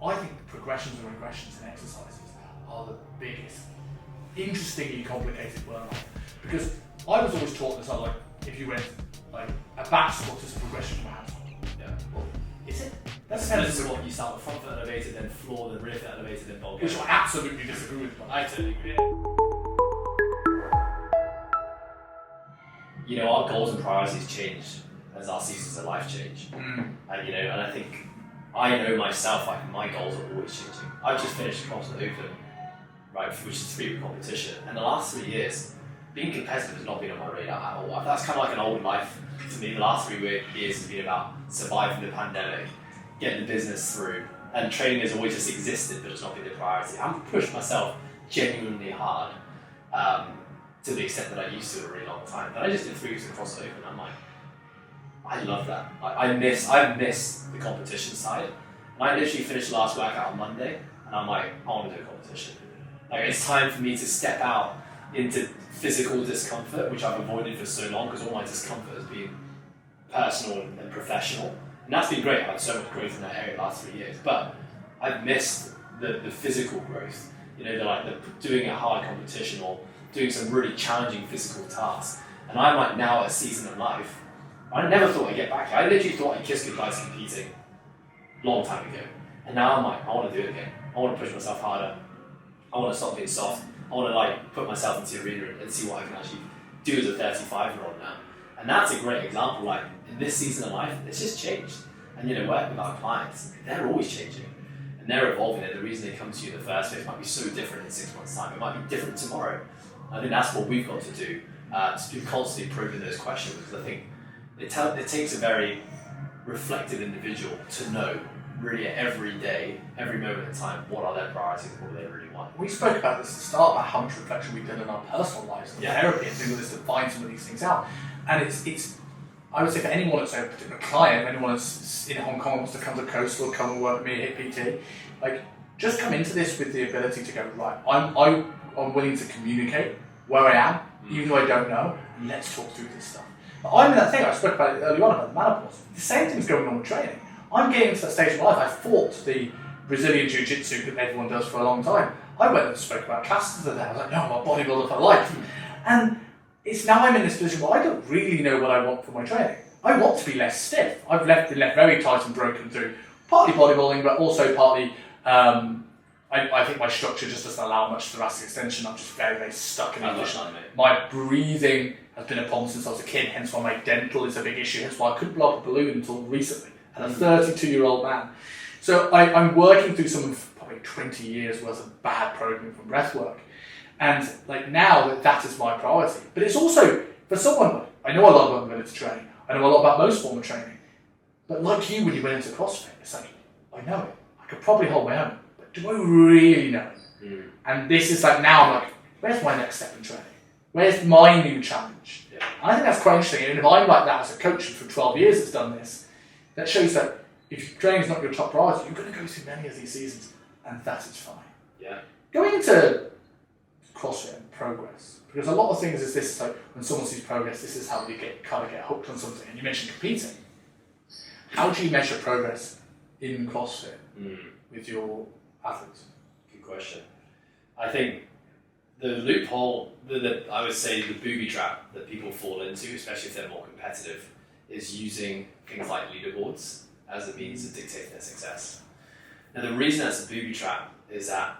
I think the progressions and regressions in exercises are the biggest, interestingly complicated word. Because I was always taught this, like, if you went, like, a back squat is a progression from a hand squat. Yeah. Well, is it? That's depends on what you start with: front foot elevated, then floor, then rear foot elevated, then bulk. Which I absolutely disagree with, but I totally agree. You know, our goals and priorities change as our seasons of life change. And you know, and I think I know myself, like, my goals are always changing. I've just finished Crossfit Open, right, which is a 3-week competition, and the last 3 years, being competitive has not been on my radar at all. That's kind of like an old life to me. The last 3 years has been about surviving the pandemic, getting the business through, and training has always just existed, but it's not been the priority. I've pushed myself genuinely hard, to the extent that I used to a really long time. But I just did 3 weeks of CrossFit Open, and I'm like, I love that. I miss the competition side. And I literally finished the last workout on Monday, and I'm like, I want to do a competition. Like, it's time for me to step out into physical discomfort, which I've avoided for so long, because all my discomfort has been personal and professional. And that's been great. I've had so much growth in that area the last 3 years. But I've missed the physical growth. You know, the doing a hard competition or doing some really challenging physical tasks. And I'm like now at a season of life, I never thought I'd get back here. I literally thought I'd kiss goodbyes competing a long time ago. And now I'm like, I want to do it again. I want to push myself harder. I want to stop being soft. I want to, like, put myself into the arena and see what I can actually do as a 35-year-old now. And that's a great example. Like, in this season of life, it's just changed. And you know, working with our clients, they're always changing. And they're evolving, and the reason they come to you in the first place might be so different in 6 months' time. It might be different tomorrow. I think that's what we've got to do, to be constantly probing those questions, because I think it takes a very reflective individual to know really every day, every moment in time, what are their priorities, what do they really want. we spoke about this at the start, about how much reflection we've done in our personal lives and therapy and things like this to find some of these things out. And it's I would say for anyone that's a particular client, anyone that's in Hong Kong wants to come to Coastal, come and work with me at PT, like, just come into this with the ability to go, right, I'm willing to communicate where I am, even though I don't know, and let's talk through this stuff. But I'm in that thing I spoke about earlier on about the menopause. The same thing's going on with training. I'm getting to that stage of my life. I fought the Brazilian Jiu-Jitsu that everyone does for a long time. I went and spoke about classes today. I was like, no, I'm a bodybuilder for life. And it's now I'm in this position where I don't really know what I want for my training. I want to be less stiff. I've been left very tight and broken through partly bodybuilding, but also partly, I think my structure just doesn't allow much thoracic extension. I'm just very, very stuck in the position. My breathing has been a problem since I was a kid, hence why my dental is a big issue, hence why I couldn't blow up a balloon until recently, and a 32-year-old man. So I'm working through some of probably 20 years worth of bad programming from breathwork. And like now that is my priority. But it's also, for someone, I know a lot about mobility training, I know a lot about most form of training, but like you when you went into CrossFit, it's like, I know it, I could probably hold my own, but do I really know it? And this is like, now I'm like, where's my next step in training? Where's my new challenge? Yeah. And I think that's quite interesting. And if I'm like that as a coach for 12 years that's done this, that shows that if training is not your top priority, you're going to go through many of these seasons, and that is fine. Yeah. Going into CrossFit and progress, because a lot of things is this, like when someone sees progress, this is how they kind of get hooked on something. And you mentioned competing. How do you measure progress in CrossFit with your athletes? Good question. I think the loophole, I would say the booby trap that people fall into, especially if they're more competitive, is using things like leaderboards as a means of dictating their success. Now the reason that's a booby trap is that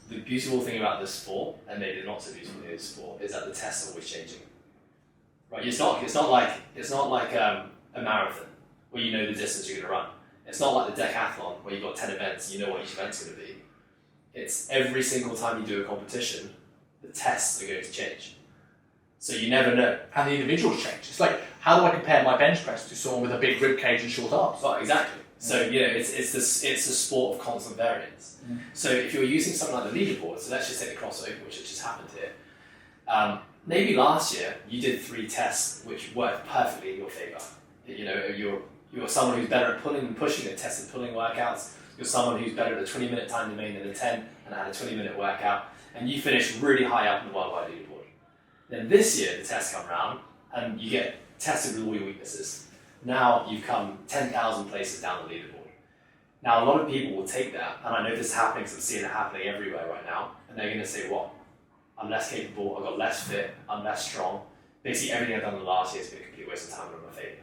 the beautiful thing about this sport, and maybe the not so beautiful thing of this sport, is that the tests are always changing. Right? It's not like a marathon where you know the distance you're going to run. It's not like the decathlon where you've got 10 events, you know what each event's going to be. It's every single time you do a competition, the tests are going to change. So you never know. And the individuals change. It's like, how do I compare my bench press to someone with a big rib cage and short arms? Well, exactly. So you know, it's the sport of constant variance. So if you're using something like the leaderboard, so let's just take the crossover, which has just happened here. Maybe last year you did 3 tests which worked perfectly in your favour. You know, you're someone who's better at pulling and pushing at test and pulling workouts. You're someone who's better at a 20-minute time domain than a 10 and had a 20-minute workout, and you finished really high up in the worldwide leaderboard. Then this year the tests come around and you get tested with all your weaknesses. Now you've come 10,000 places down the leaderboard. Now, a lot of people will take that, and I know this is happening because I'm seeing it happening everywhere right now, and they're going to say, what? I'm less capable, I've got less fit, I'm less strong. Basically, everything I've done in the last year has been a complete waste of time and I'm a failure.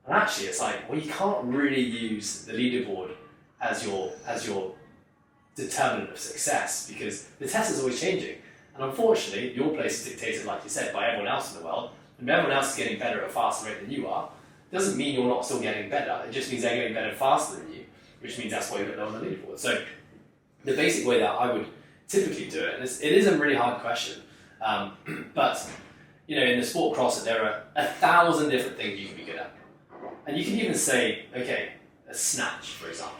And actually, it's like, well, you can't really use the leaderboard as your determinant of success, because the test is always changing. And unfortunately, your place is dictated, like you said, by everyone else in the world. And if everyone else is getting better at a faster rate than you are, it doesn't mean you're not still getting better. It just means they're getting better faster than you, which means that's why you're low on the leaderboard. So the basic way that I would typically do it, and it is a really hard question, but you know, in the sport CrossFit, there are 1,000 different things you can be good at. And you can even say, okay, a snatch, for example.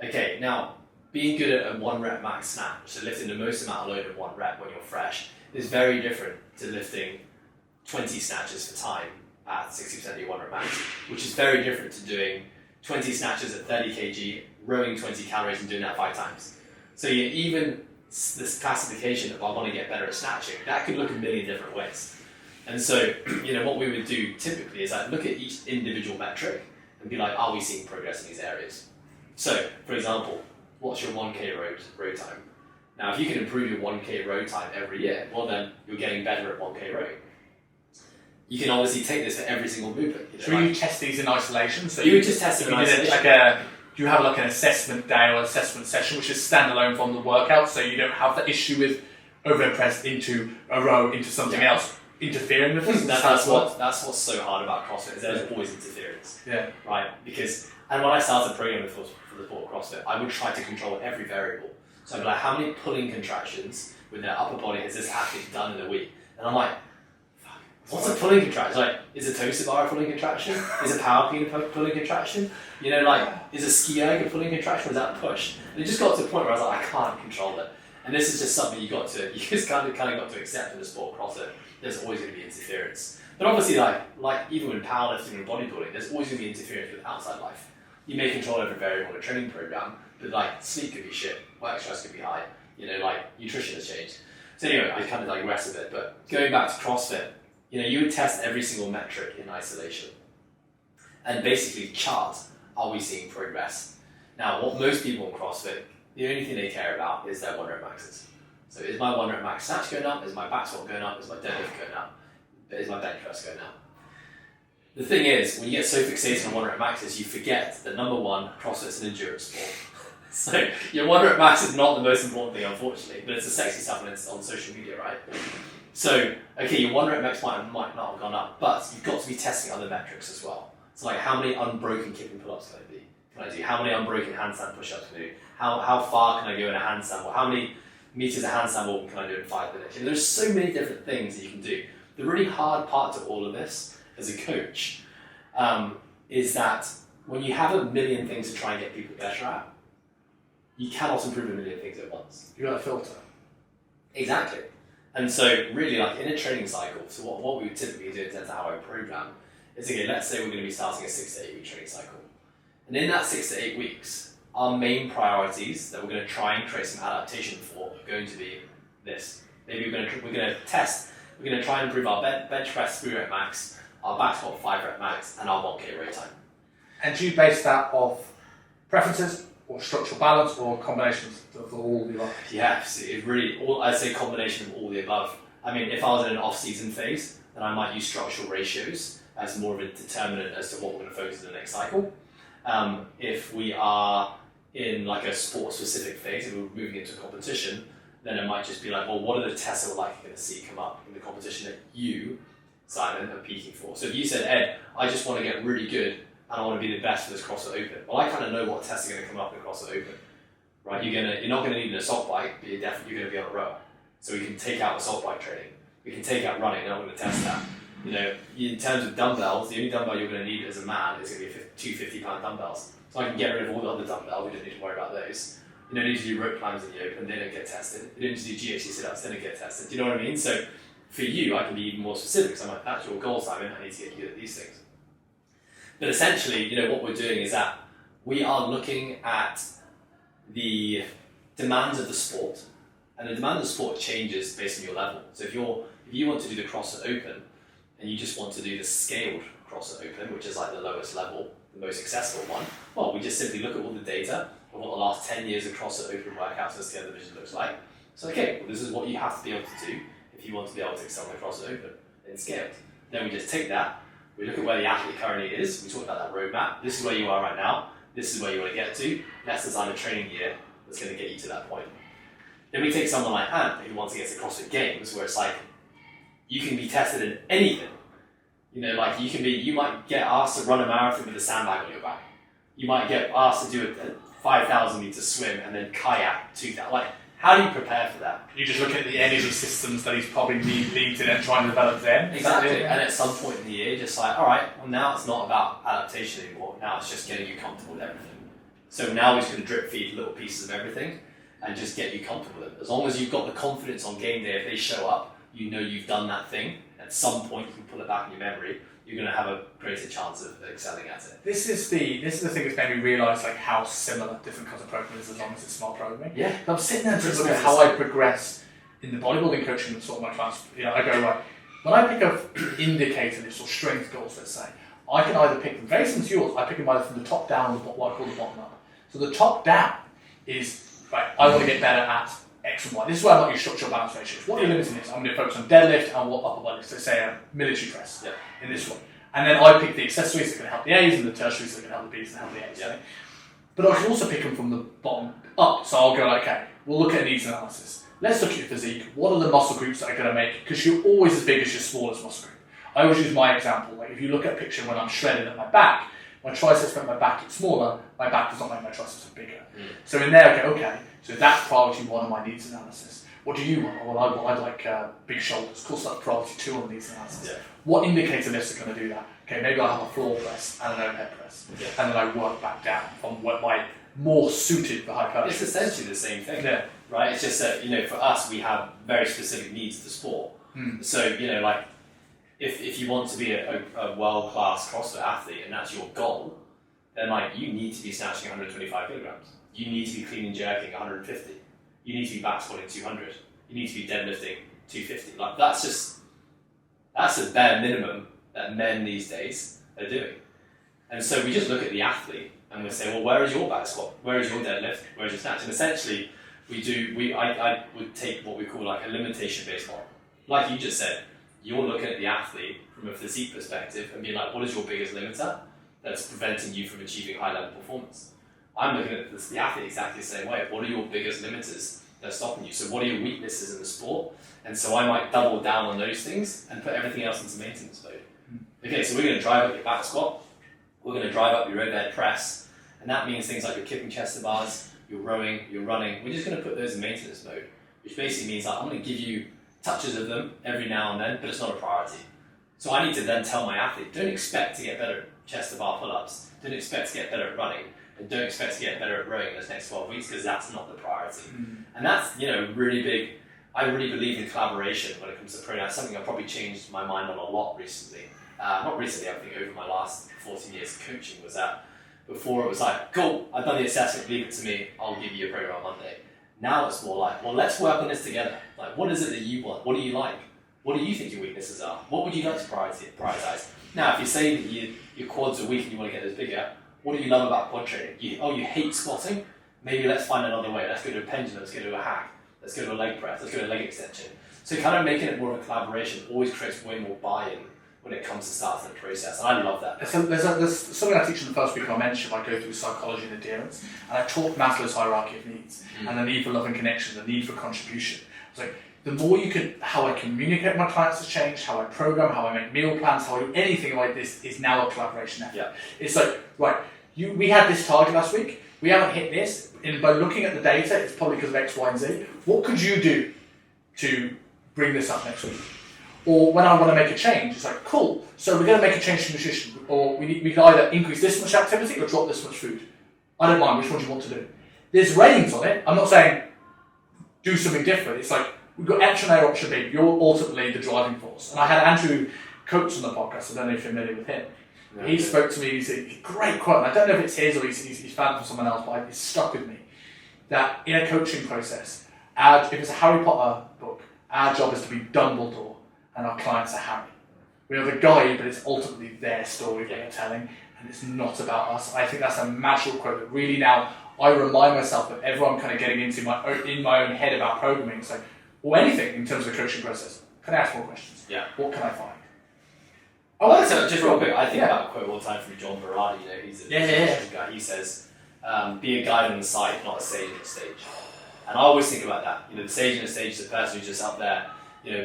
Okay, now, being good at a 1 rep max snatch, so lifting the most amount of load in 1 rep when you're fresh, is very different to lifting 20 snatches for time at 60% of your 1 rep max, which is very different to doing 20 snatches at 30 kg, rowing 20 calories and doing that 5 times. So yeah, even this classification of I want to get better at snatching, that could look a million different ways. And so, you know, what we would do typically is like look at each individual metric and be like, are we seeing progress in these areas? So, for example, what's your 1K row time? Now, if you can improve your 1K row time every year, well then you're getting better at 1K row. You can obviously take this for every single movement. You know, so you test these in isolation? So you would just test them in isolation. Do you have like an assessment day or assessment session which is standalone from the workout, so you don't have the issue with overhead press into a row into something else interfering with it? That's what's so hard about CrossFit, is there's always interference. Yeah. Right? And when I started programming for the sport CrossFit, I would try to control every variable. So I'd be like, how many pulling contractions with their upper body has this athlete done in a week? And I'm like, what's a pulling contraction? Like, is a toaster bar a pulling contraction? Is a power clean a pulling contraction? You know, like, is a ski erg a pulling contraction? Or is that a push? And it just got to the point where I was like, I can't control it. And this is just something you just kind of got to accept in the sport CrossFit. There's always going to be interference. But obviously, like even with powerlifting and bodybuilding, there's always going to be interference with outside life. You may control every variable in a training program, but like sleep could be shit, work stress could be high, you know, like nutrition has changed. So anyway, I kind of digress a bit, but going back to CrossFit, you know, you would test every single metric in isolation and basically chart, are we seeing progress? Now, what most people in CrossFit, the only thing they care about is their 1 rep maxes. So is my 1 rep max snatch going up? Is my back squat going up? Is my deadlift going up? Is my bench press going up? The thing is, when you get so fixated on 1 rep maxes, you forget that number one, CrossFit's an endurance sport. So your 1 rep max is not the most important thing, unfortunately, but it's a sexy stuff when it's on social media, right? So, okay, your 1 rep max might not have gone up, but you've got to be testing other metrics as well. So like, how many unbroken kipping pull-ups can I do? How many unbroken handstand push-ups can I do? How far can I go in a handstand walk? How many meters of handstand walk can I do in 5 minutes? You know, there's so many different things that you can do. The really hard part to all of this as a coach is that when you have a million things to try and get people better at, you cannot improve a million things at once. You've got a filter. Exactly. And so really, like in a training cycle, so what we would typically do in terms of how I program is, okay, let's say we're going to be starting a 6 to 8 week training cycle. And in that 6 to 8 weeks, our main priorities that we're going to try and create some adaptation for are going to be this. Maybe we're going to test, we're going to try and improve our bench press 3 rep max, our back squat 5 rep max, and our 1K row time. And do you base that off preferences or structural balance or combinations of all the above? Yeah, it really, I'd say combination of all the above. I mean, if I was in an off-season phase, then I might use structural ratios as more of a determinant as to what we're going to focus on in the next cycle. If we are in like a sport-specific phase, if we're moving into a competition, then it might just be like, well, what are the tests that we're likely going to see come up in the competition that you, Simon, are peaking for? So if you said, Ed, I just want to get really good and I want to be the best for this CrossFit Open, well, I kind of know what tests are going to come up in CrossFit Open, right? You're not going to need an assault bike, but you're going to be on a rower. So we can take out assault bike training. We can take out running, and I'm going to test that. You know, in terms of dumbbells, the only dumbbell you're going to need as a man is going to be 2 50-pound dumbbells. So I can get rid of all the other dumbbells, we don't need to worry about those. You don't need to do rope climbs in the open, they don't get tested. You don't need to do GHC sit-ups, they don't get tested. Do you know what I mean? So for you, I can be even more specific, because I'm like, that's your goal, Simon, I need to get you at these things. But essentially, you know, what we're doing is that we are looking at the demands of the sport, and the demand of the sport changes based on your level. So if you want to do the CrossFit Open, and you just want to do the scaled CrossFit Open, which is like the lowest level, the most successful one? Well, we just simply look at all the data of what the last 10 years of CrossFit Open workouts and scale division looks like. So, okay, well, this is what you have to be able to do if you want to be able to excel in the CrossFit Open and scaled. Then we just take that, we look at where the athlete currently is, we talk about that roadmap, this is where you are right now, this is where you want to get to, let's design a training year that's going to get you to that point. Then we take someone like Ant, who wants to get to CrossFit Games, where it's like, you can be tested in anything. You know, like you might get asked to run a marathon with a sandbag on your back. You might get asked to do a 5,000 meter swim and then kayak 2,000. Like, how do you prepare for that? You just look at the energy systems that he's probably needs and trying to develop them. Exactly. And at some point in the year, just like, all right, well, now it's not about adaptation anymore. Now it's just getting you comfortable with everything. So now we're just going to drip feed little pieces of everything and just get you comfortable with it. As long as you've got the confidence on game day, if they show up, you know you've done that thing. At some point, you can pull it back in your memory. You're going to have a greater chance of excelling at it. This is the thing that's made me realise like how similar different kinds of programming is as long as it's smart programming. Yeah. And I'm sitting there and looking at how I progress in the bodybuilding coaching and sort of my class. You know, I go right, when I pick up indicator lists or strength goals, let's say, I can either pick them very similar to yours. I pick them either from the top down or what I call the bottom up. So the top down is right. I want to get better at X and Y. This is where I like your structural balance ratios. What are your limits in this? I'm going to focus on deadlift and what upper body. So say a military press in this one. And then I pick the accessories that are going to help the A's and the tertiaries that are going to help the B's and help the A's. Right? But I can also pick them from the bottom up. So I'll go, okay, we'll look at a needs analysis. Let's look at your physique. What are the muscle groups that are going to make, because you're always as big as your smallest muscle group. I always use my example. Like if you look at a picture when I'm shredded at my back, my triceps make my back look smaller, my back does not make my triceps look bigger. So in there, okay, so that's priority 1 on my needs analysis. What do you want? Well, I'd like big shoulders. Cool stuff, priority 2 on the needs analysis. Yeah. What indicator lists are going to do that? Okay, maybe I'll have a floor press and an overhead press. Yeah. And then I work back down from what my more suited for hypertrophy. It's essentially the same thing, Yeah. right? It's just that, you know, for us, we have very specific needs to sport. So, you know, like, if you want to be a world-class CrossFit athlete and that's your goal, then, like, you need to be snatching 125 kilograms. You need to be clean and jerking 150. You need to be back squatting 200. You need to be deadlifting 250. Like, that's a bare minimum that men these days are doing. And so we just look at the athlete and we say, well, where is your back squat? Where is your deadlift? Where is your snatch? And essentially, I would take what we call like a limitation-based model. Like you just said, you're looking at the athlete from a physique perspective and being like, what is your biggest limiter that's preventing you from achieving high-level performance? I'm looking at the athlete exactly the same way. What are your biggest limiters that are stopping you? So what are your weaknesses in the sport? And so I might double down on those things and put everything else into maintenance mode. Okay, so we're going to drive up your back squat. We're going to drive up your overhead press. And that means things like your kipping chest to bars, your rowing, your running. We're just going to put those in maintenance mode, which basically means that I'm going to give you touches of them every now and then, but it's not a priority. So I need to then tell my athlete, don't expect to get better at chest to bar pull-ups, don't expect to get better at running, and don't expect to get better at rowing in those next 12 weeks because that's not the priority. And that's, you know, really big. I really believe in collaboration when it comes to program. It's something I've probably changed my mind on a lot recently. Not recently, I think over my last 14 years of coaching was that before it was like, cool, I've done the assessment, leave it to me, I'll give you a program on Monday. Now it's more like, well, let's work on this together. Like, what is it that you want? What do you like? What do you think your weaknesses are? What would you like to prioritize? Now, if you say that your quads are weak and you want to get those bigger, what do you love about quad training? You hate squatting? Maybe let's find another way. Let's go to a pendulum, let's go to a hack, let's go to a leg press, let's go to a leg extension. So kind of making it more of a collaboration always creates way more buy-in when it comes to starting the process, and I love that. There's something I teach in the first week of my mentorship. I go through psychology and adherence, and I talk Maslow's hierarchy of needs, and the need for love and connection, the need for contribution. It's like, the more you can, how I communicate with my clients has changed, how I program, how I make meal plans, how I do anything like this is now a collaboration effort. Yeah. It's like, right, we had this target last week, we haven't hit this, and by looking at the data, it's probably because of X, Y, and Z. What could you do to bring this up next week? Or when I want to make a change, it's like, cool, so we're going to make a change to nutrition, or we can either increase this much activity or drop this much food. I don't mind, which one do you want to do? There's ratings on it. I'm not saying do something different. It's like, we've got option A or option B. You're ultimately the driving force. And I had Andrew Coates on the podcast. I don't know if you're familiar with him. No, he spoke to me. He's a great quote. And I don't know if it's his or he's found it from someone else, but it's stuck with me. That in a coaching process, if it's a Harry Potter book, our job is to be Dumbledore and our clients are Harry. We are the guide, but it's ultimately their story they're telling. and it's not about us. I think that's a magical quote that really now I remind myself that everyone I'm kind of getting into in my own head about programming, so, or anything in terms of the coaching process. Can I ask more questions? Yeah. What can I find? So just real quick, I think about a quote all the time from John Berardi, he's a guy. He says, be a guide on the side, not a sage on the stage. And I always think about that. The sage on the stage is the person who's just up there,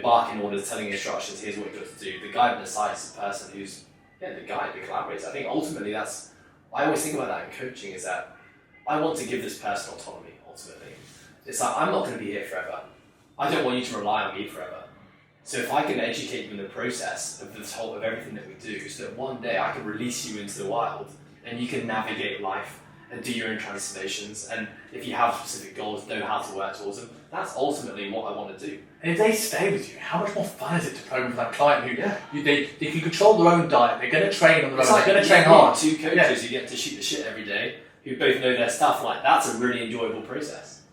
barking orders, telling instructions, here's what you've got to do. The guide on the side is the person who's, the guide, the collaborator. I think ultimately I always think about that in coaching, is that I want to give this person autonomy, ultimately. It's like, I'm not going to be here forever. I don't want you to rely on me forever. So if I can educate you in the process of everything that we do, so that one day I can release you into the wild and you can navigate life and do your own transformations, and if you have specific goals, know how to work towards them, that's ultimately what I want to do. And if they stay with you, how much more fun is it to program for that client who they can control their own diet, they're going to train on their own, they're going to train hard. Two coaches who get to shoot the shit every day, who both know their stuff, that's a really enjoyable process.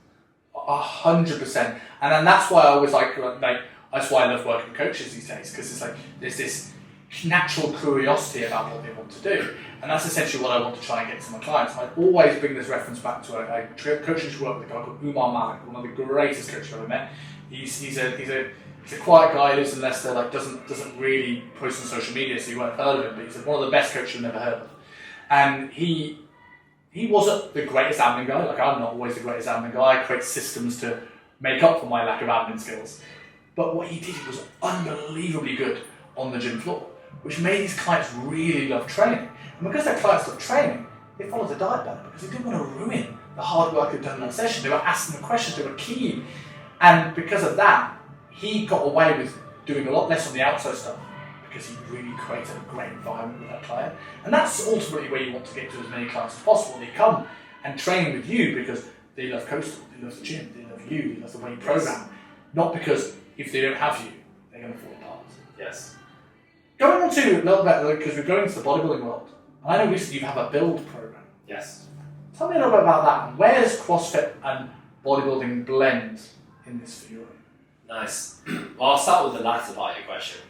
100%. And then that's why I always that's why I love working with coaches these days, because it's like there's this natural curiosity about what they want to do, and that's essentially what I want to try and get to my clients. I always bring this reference back to a coach who's worked with a guy called Umar Malik, one of the greatest coaches I've ever met. He's a quiet guy, lives in Leicester, doesn't really post on social media, so you won't have heard of him, but he's one of the best coaches you've never heard of. And he wasn't the greatest admin guy. I'm not always the greatest admin guy. I create systems to make up for my lack of admin skills. But what he did was unbelievably good on the gym floor, which made his clients really love training. And because their clients love training, they followed the diet better because they didn't want to ruin the hard work they'd done in that session. They were asking the questions, they were keen. And because of that, he got away with doing a lot less on the outside stuff because he really created a great environment with that client. And that's ultimately where you want to get to as many clients as possible. They come and train with you because they love Coastal, they love the gym, they love you, they love the way you program. Not because if they don't have you, they're going to fall apart. Yes. Going on to a little bit, because we're going into the bodybuilding world. I know recently you have a build program. Yes. Tell me a little bit about that. Where does CrossFit and bodybuilding blend in this for you? Nice. Well, I'll start with the latter part of your question,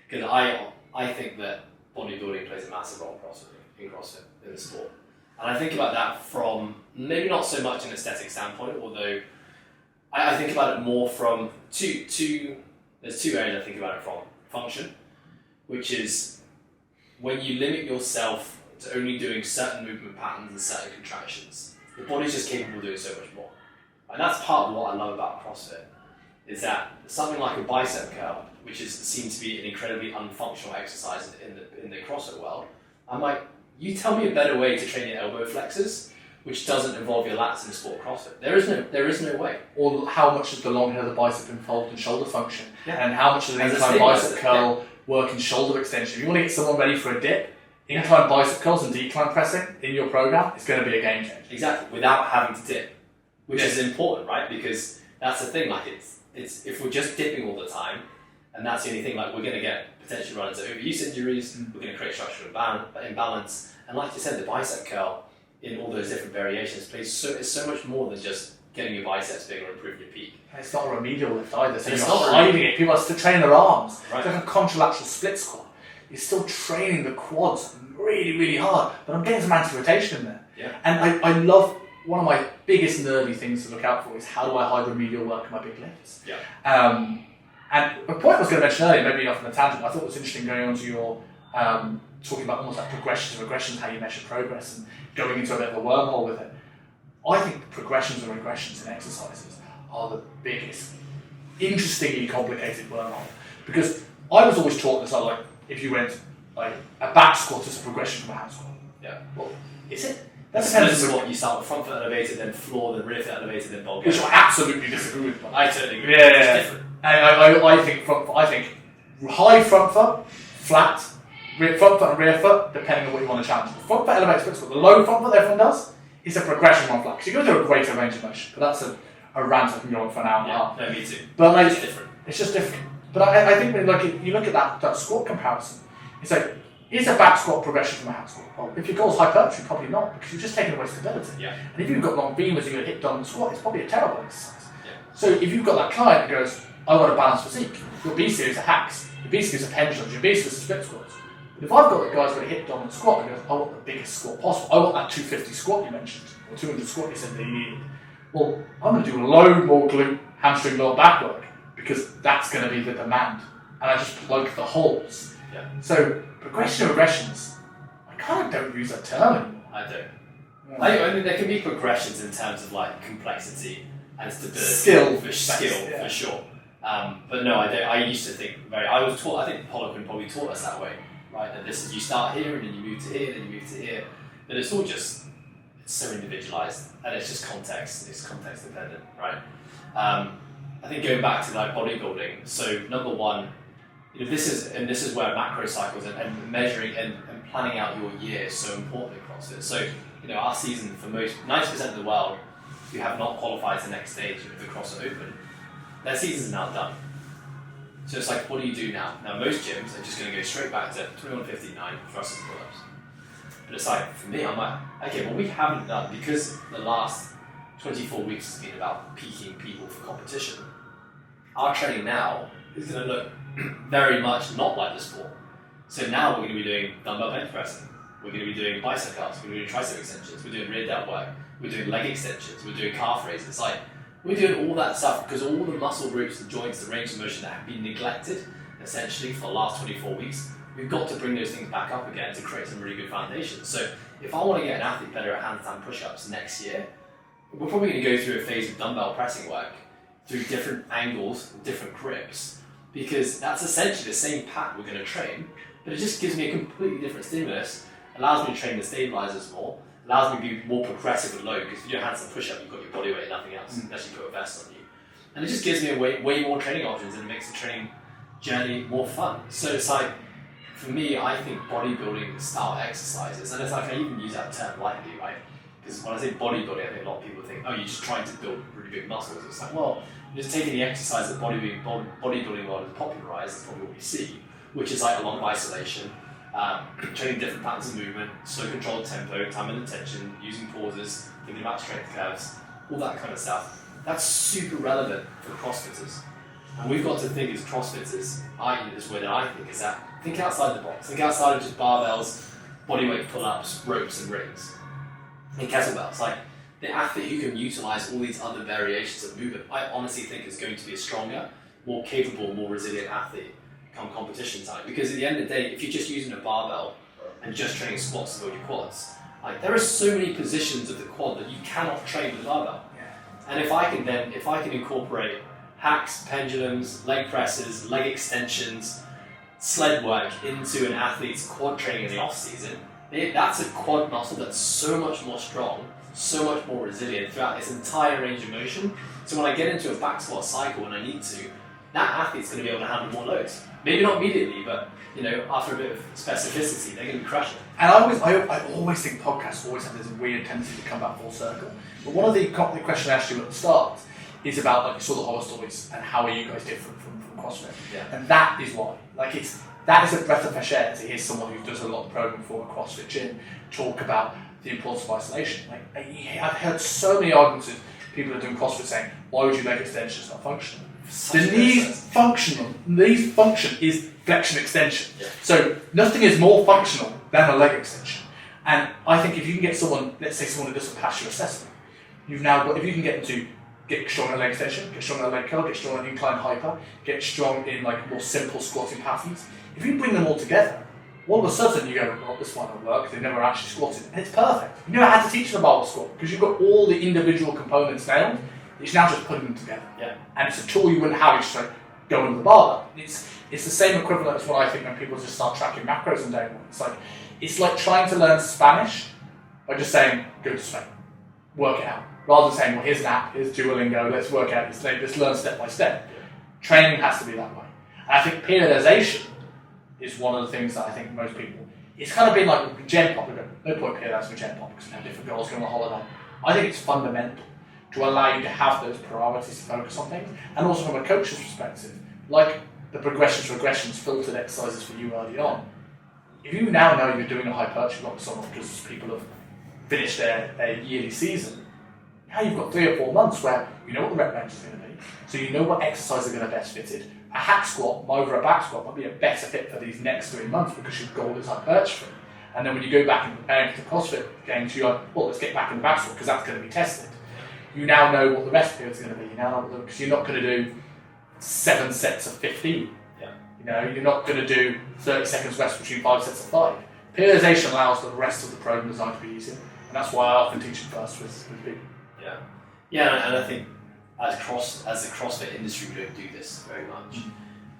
because I think that bodybuilding plays a massive role in CrossFit, in the sport. And I think about that from maybe not so much an aesthetic standpoint, although I think about it more from there's two areas I think about it from. Function, which is when you limit yourself to only doing certain movement patterns and certain contractions, the body's just capable of doing so much more. And that's part of what I love about CrossFit, is that something like a bicep curl, which is seen to be an incredibly unfunctional exercise in the CrossFit world, I'm like, you tell me a better way to train your elbow flexors, which doesn't involve your lats in sport CrossFit. There is no way. Or how much does the long head of the bicep involved in shoulder function? Yeah. And how much does an incline bicep curl work in shoulder extension? If you want to get someone ready for a dip, incline bicep curls and decline pressing in your program is going to be a game changer. Exactly, without having to dip, which is important, right? Because that's the thing, it's if we're just dipping all the time, and that's the only thing, we're going to get potentially run into overuse injuries, we're going to create structural imbalance, and like you said, the bicep curl in all those different variations it's so much more than just getting your biceps bigger or improving your peak. And it's not a remedial lift either, so it's you're not hiding it. People are still training their arms. Right. It's like a contralateral split squat. You're still training the quads really, really hard, but I'm getting some anti-rotation in there. Yeah. And I love, one of my biggest nerdy things to look out for is how do I hide remedial work in my big lifts? Yeah. And the point I was going to mention earlier, maybe off on a tangent, I thought it was interesting going on to your talking about almost like progressions and regressions, how you measure progress, and going into a bit of a wormhole with it. I think progressions and regressions in exercises are the biggest, interestingly complicated wormhole. Because I was always taught this, if you went, a back squat is a progression from a hand squat. Yeah. Well, is it? That's the what you start with front foot elevated, then floor, then rear foot elevated, then bulk. Which I absolutely disagree with. I totally agree. Yeah. It's different. And I think high front foot, flat, front foot and rear foot, depending on what you want to challenge. The front foot elevated split squat, the low front foot that everyone does, is a progression one flat. So you're going to do a greater range of motion, but that's a rant I can go on for an hour and a half. No, me too. But it's different. It's just different. But I think when you look at that squat comparison, it's like, is a back squat progression from a hand squat? Well, if your goal is hypertrophy, probably not, because you're just taking away stability. Yeah. And if you've got long beamers and you're hip dominant squat, it's probably a terrible exercise. Yeah. So if you've got that client that goes, I want a balanced physique, your B series are hacks, your B series are pendulums, your B series are split squats, But if I've got the guys already hit dominant squat, and goes, I want the biggest squat possible. I want that 250 squat you mentioned, or 200 squat you said they needed. Well, I'm going to do a load more glute, hamstring, lower back work because that's going to be the demand, and I just plug the holes. Yeah. So progression and regressions, I kind of don't use that term anymore. I don't. I mean, there can be progressions in terms of like complexity and stability, skill for sure. But no, I don't. I used to think I was taught. I think Poliquin probably taught us that way, right? That this is you start here and then you move to here, then you move to here. But it's all just so individualized, and it's just context. It's context dependent, right? I think going back to like bodybuilding. So number one, this is where macro cycles and measuring and planning out your year is so important in CrossFit. So our season for 90% of the world who have not qualified to the next stage of the CrossFit Open, their season's now done. So it's like, what do you do now? Now most gyms are just going to go straight back to 21:59 thrusts and pull-ups. But it's like, for me, I'm like, okay, well we haven't done, because the last 24 weeks has been about peaking people for competition. Our training now is going to look very much not like the sport. So now we're going to be doing dumbbell bench pressing. We're going to be doing bicep curls. We're going to be doing tricep extensions. We're doing rear delt work. We're doing leg extensions. We're doing calf raises. It's like, we're doing all that stuff because all the muscle groups, the joints, the range of motion that have been neglected essentially for the last 24 weeks, we've got to bring those things back up again to create some really good foundations. So if I want to get an athlete better at handstand push-ups next year, we're probably going to go through a phase of dumbbell pressing work through different angles, different grips, because that's essentially the same pattern we're going to train, but it just gives me a completely different stimulus, allows me to train the stabilizers more, allows me to be more progressive with load, because if you do a handstand push-up, you've got your body weight and nothing else, unless you put a vest on you. And it just gives me way more training options, and it makes the training journey more fun. So it's like, for me, I think bodybuilding style exercises, and it's like, I even use that term lightly, right? Because when I say bodybuilding, I think a lot of people think, oh, you're just trying to build really big muscles. It's like, well, you're just taking the exercise that bodybuilding world has popularized, is probably what we see, which is like a lot of isolation, training different patterns of movement, slow controlled tempo, time and attention, using pauses, thinking about strength curves, all that kind of stuff. That's super relevant for CrossFitters. And we've got to think as CrossFitters, this way that I think is that, think outside the box. Think outside of just barbells, bodyweight pull-ups, ropes and rings. And kettlebells. Like, the athlete who can utilize all these other variations of movement, I honestly think is going to be a stronger, more capable, more resilient athlete come competition time. Because at the end of the day, if you're just using a barbell and just training squats to build your quads, like, there are so many positions of the quad that you cannot train with a barbell. And if I can incorporate hacks, pendulums, leg presses, leg extensions, sled work into an athlete's quad training in the off season, that's a quad muscle that's so much more strong, so much more resilient throughout its entire range of motion. So when I get into a back squat cycle and I need to, that athlete's going to be able to handle more loads. Maybe not immediately, but after a bit of specificity, they're going to be crushing it. And I always think podcasts always have this weird tendency to come back full circle. But one of the questions I asked you at the start is about, like, you saw the horror stories and how are you guys different from CrossFit? Yeah. And that is why. Like, that is a breath of fresh air to hear someone who does a lot of programming for a CrossFit gym talk about the importance of isolation. Like, I've heard so many arguments of people who are doing CrossFit saying, why would you leg extensions not functional? The knees function is flexion extension. Yeah. So nothing is more functional than a leg extension. And I think if you can get someone, let's say someone who doesn't pass your assessment, you've now got, if you can get them to get strong in leg extension, get strong in leg curl, get strong in incline hyper, get strong in like more simple squatting patterns. If you bring them all together, all of a sudden you go, well, this might not work, they've never actually squatted. And it's perfect. You never had to teach them a barbell squat because you've got all the individual components nailed. It's now just putting them together. Yeah. And it's a tool you wouldn't have, you just like go under the barbell. It's the same equivalent as what I think when people just start tracking macros on day one. It's like trying to learn Spanish by just saying, go to Spain, work it out. Rather than saying, well, here's an app, here's Duolingo, let's work out this thing, let's learn step by step. Training has to be that way. And I think periodization is one of the things that I think most people, it's kind of been like Gen Pop, no point periodizing with Gen Pop because we have different goals going on holiday. I think it's fundamental to allow you to have those priorities to focus on things, and also from a coach's perspective, like the regressions, filtered exercises for you early on. If you now know you're doing a hypertrophy block with someone because people have finished their yearly season, Now you've got 3 or 4 months where you know what the rep range is going to be, so you know what exercises are going to best fitted. A hack squat over a back squat might be a better fit for these next 3 months because your goal is hypertrophy. And then when you go back and preparing for the CrossFit games, you're like, well, let's get back in the back squat because that's going to be tested. You now know what the rest period is going to be. You now know because you're not going to do 7 sets of 15. Yeah. You know, you're not going to do 30 seconds rest between 5 sets of 5. Periodization allows the rest of the program design to be easier, and that's why I often teach it first with people. Yeah. Yeah, and I think as the CrossFit industry, we don't do this very much.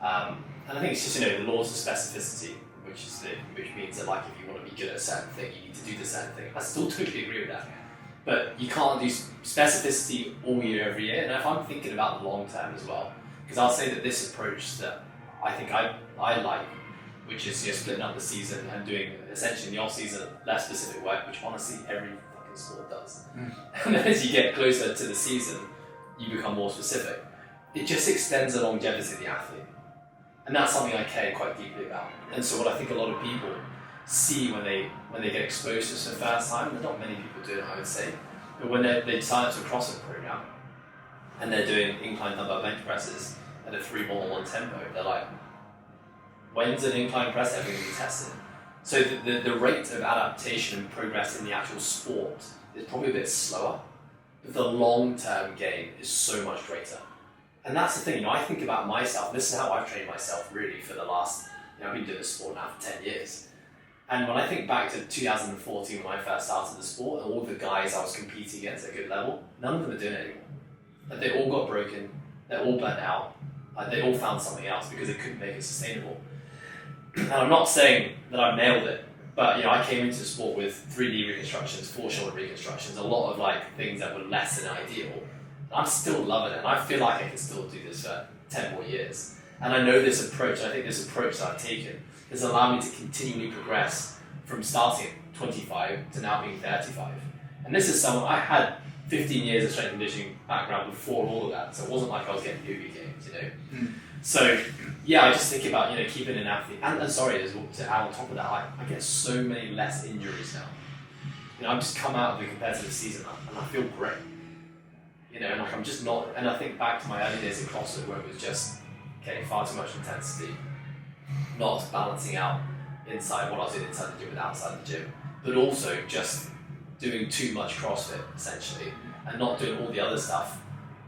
And I think it's just, the laws of specificity, which means that, like, if you want to be good at a certain thing, you need to do the certain thing. I still totally agree with that. But you can't do specificity all year, every year. And if I'm thinking about the long term as well, because I'll say that this approach that I think I like, which is splitting up the season and doing essentially in the off season less specific work, which honestly every fucking sport does. And then as you get closer to the season, you become more specific. It just extends the longevity of the athlete. And that's something I care quite deeply about. And so what I think a lot of people see when they get exposed to this for the first time, there's not many people do it, I would say, but when they sign up to a CrossFit program and they're doing incline dumbbell bench presses at a 3-1-1 tempo, they're like, when's an incline press ever going to be tested? So the rate of adaptation and progress in the actual sport is probably a bit slower, but the long-term gain is so much greater. And that's the thing, I think about myself, this is how I've trained myself really for the last, I've been doing this sport now for 10 years. And when I think back to 2014 when I first started the sport, and all the guys I was competing against at a good level, none of them are doing it anymore. Like, they all got broken, they're all burnt out, they all found something else because they couldn't make it sustainable. And I'm not saying that I've nailed it, but I came into the sport with 3D reconstructions, foreshortened reconstructions, a lot of things that were less than ideal. I'm still loving it, and I feel like I can still do this for 10 more years. And I know this approach, I think this approach that I've taken has allowed me to continually progress from starting at 25 to now being 35. And this is someone, I had 15 years of strength and conditioning background before all of that, so it wasn't like I was getting movie games, So, yeah, I just think about, keeping an athlete, and sorry, as well, to add on top of that, I get so many less injuries now. I've just come out of the competitive season and I feel great. And I'm just not, and I think back to my early days in CrossFit where it was just getting far too much intensity, not balancing out inside what I was doing inside the gym with outside the gym, but also just doing too much CrossFit essentially, and not doing all the other stuff,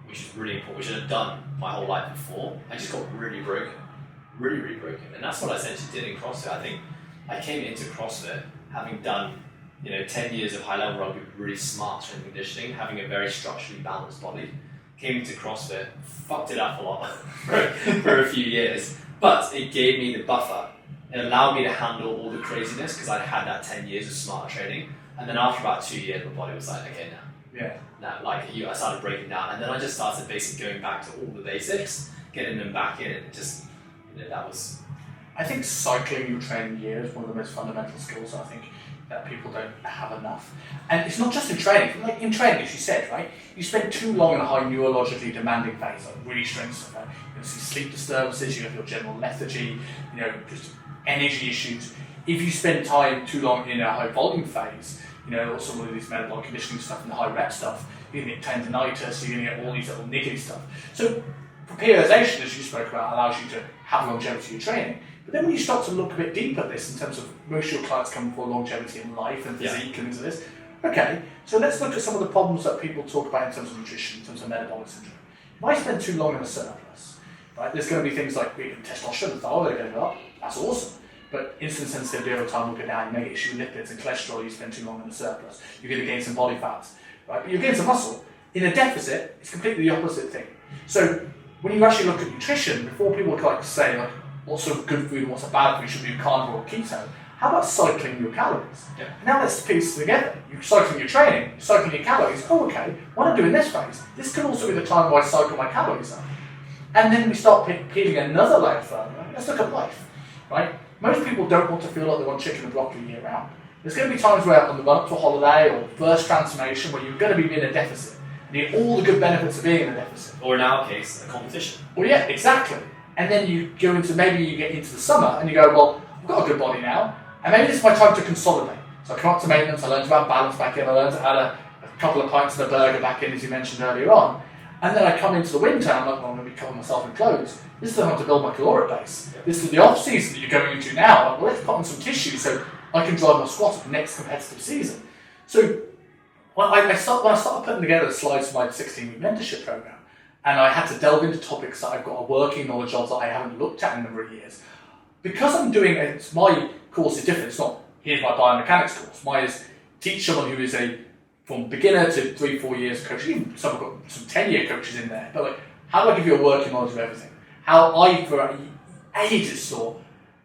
which is really important, which I had done my whole life before. I just got really broken, really broken, and that's what I essentially did in CrossFit. I think I came into CrossFit having done 10 years of high-level rugby, really smart strength and conditioning, having a very structurally balanced body. Came into CrossFit, fucked it up a lot for a few years, but it gave me the buffer. It allowed me to handle all the craziness because I'd had that 10 years of smart training. And then after about 2 years, my body was like, okay, I started breaking down. And then I just started basically going back to all the basics, getting them back in, and just, that was... I think cycling your training year is one of the most fundamental skills, I think, that people don't have enough. And it's not just in training. Like in training, as you said, right? You spend too long in a high neurologically demanding phase, like really strength stuff. Right? You see sleep disturbances, you have your general lethargy, just energy issues. If you spend time too long in a high volume phase, or some of these metabolic conditioning stuff and the high rep stuff, you're going to get tendinitis, you're going to get all these little niggly stuff. So periodization, as you spoke about, allows you to have longevity in training. But then when you start to look a bit deeper at this in terms of most of your clients come for longevity in life and physique and things like this, okay, so let's look at some of the problems that people talk about in terms of nutrition, in terms of metabolic syndrome. If I spend too long in a surplus, right, there's going to be things like testosterone and thyroid are going to go up, that's awesome. But insulin sensitivity over time will go down, you may get issue with lipids and cholesterol, you spend too long in a surplus, you're going to gain some body fats, right? But you'll gain some muscle. In a deficit, it's completely the opposite thing. So when you actually look at nutrition, before people say what's a good food and what's a bad food, should be carnivore or keto, how about cycling your calories? Yeah. Now let's piece it together. You're cycling your training, you're cycling your calories. Oh, okay, when I'm doing this phase, this could also be the time where I cycle my calories up. And then we start peeling another layer further. Let's look at life, right? Most people don't want to feel like they want chicken and broccoli year round. There's going to be times where on the run up to a holiday or first transformation where you're going to be in a deficit. You need all the good benefits of being in a deficit. Or in our case, a competition. Well, yeah, exactly. And then you go into, maybe you get into the summer and you go, well, I've got a good body now, and maybe this is my time to consolidate. So I come up to maintenance, I learn to have balance back in, I learn how to couple of pints and a burger back in, as you mentioned earlier on. And then I come into the winter and I'm like, well, I'm going to be covering myself in clothes. This is the time to build my caloric base. This is the off season that you're going into now. Well, let's put on some tissue so I can drive my squat at the next competitive season. So when I started putting together the slides for my 16-week mentorship program, and I had to delve into topics that I've got a working knowledge of that I haven't looked at in a number of years, because I'm doing it, my course is different. It's not, here's my biomechanics course. Mine is teach someone who is from beginner to 3-4 years coach. Even some have got some 10-year coaches in there. But like, how do I give you a working knowledge of everything? How I, for ages, saw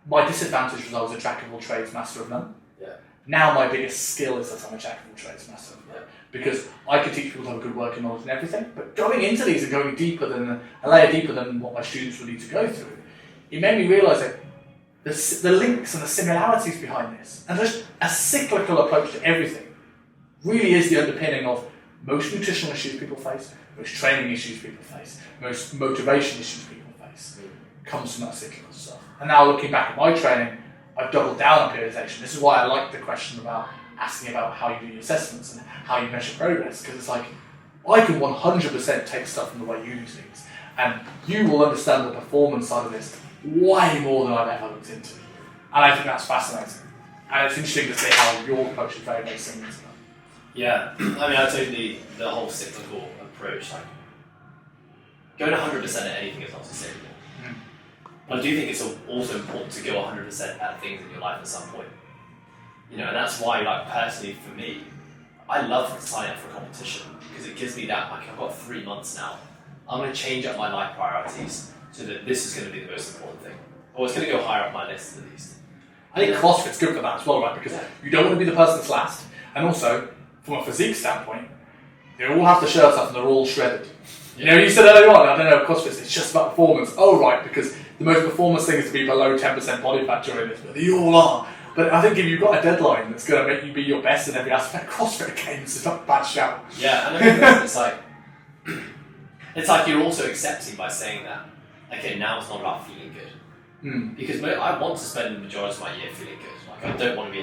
my disadvantage was I was a jack of all trades, master of none. Yeah. Now my biggest skill is that I'm a jack of all trades, master of none. Because I can teach people to have a good working knowledge and everything. But going into these and going deeper than a layer deeper than what my students would need to go through, it made me realise that the links and the similarities behind this, and just a cyclical approach to everything, really is the underpinning of most nutritional issues people face, most training issues people face, most motivation issues people face, comes from that cyclical stuff. And now looking back at my training, I've doubled down on periodization. This is why I like the question about asking about how you do your assessments and how you measure progress, because it's like, I can 100% take stuff from the way you do things, and you will understand the performance side of this way more than I've ever looked into. And I think that's fascinating. And it's interesting to see how your approach is very, very similar to that. Yeah, I mean, I totally, the whole cyclical approach, like, going 100% at anything is not sustainable. But I do think it's also important to go 100% at things in your life at some point. You know, and that's why, like, personally for me, I love signing up for a competition because it gives me that, like, I've got 3 months now. I'm going to change up my life priorities so that this is going to be the most important thing. Or it's going to go higher up my list at least. I think CrossFit's good for that as well, right? Because you don't want to be the person that's last. And also, from a physique standpoint, they all have the shirts up and they're all shredded. You know, you said earlier on, I don't know, CrossFit, it's just about performance. Oh, right, because the most performance thing is to be below 10% body fat during this, but they all are. But I think if you've got a deadline that's going to make you be your best in every aspect, CrossFit games is not a bad shout. Yeah, and I mean, it's like you're also accepting by saying that, okay, now it's not about feeling good. Because I want to spend the majority of my year feeling good. Like, I don't want to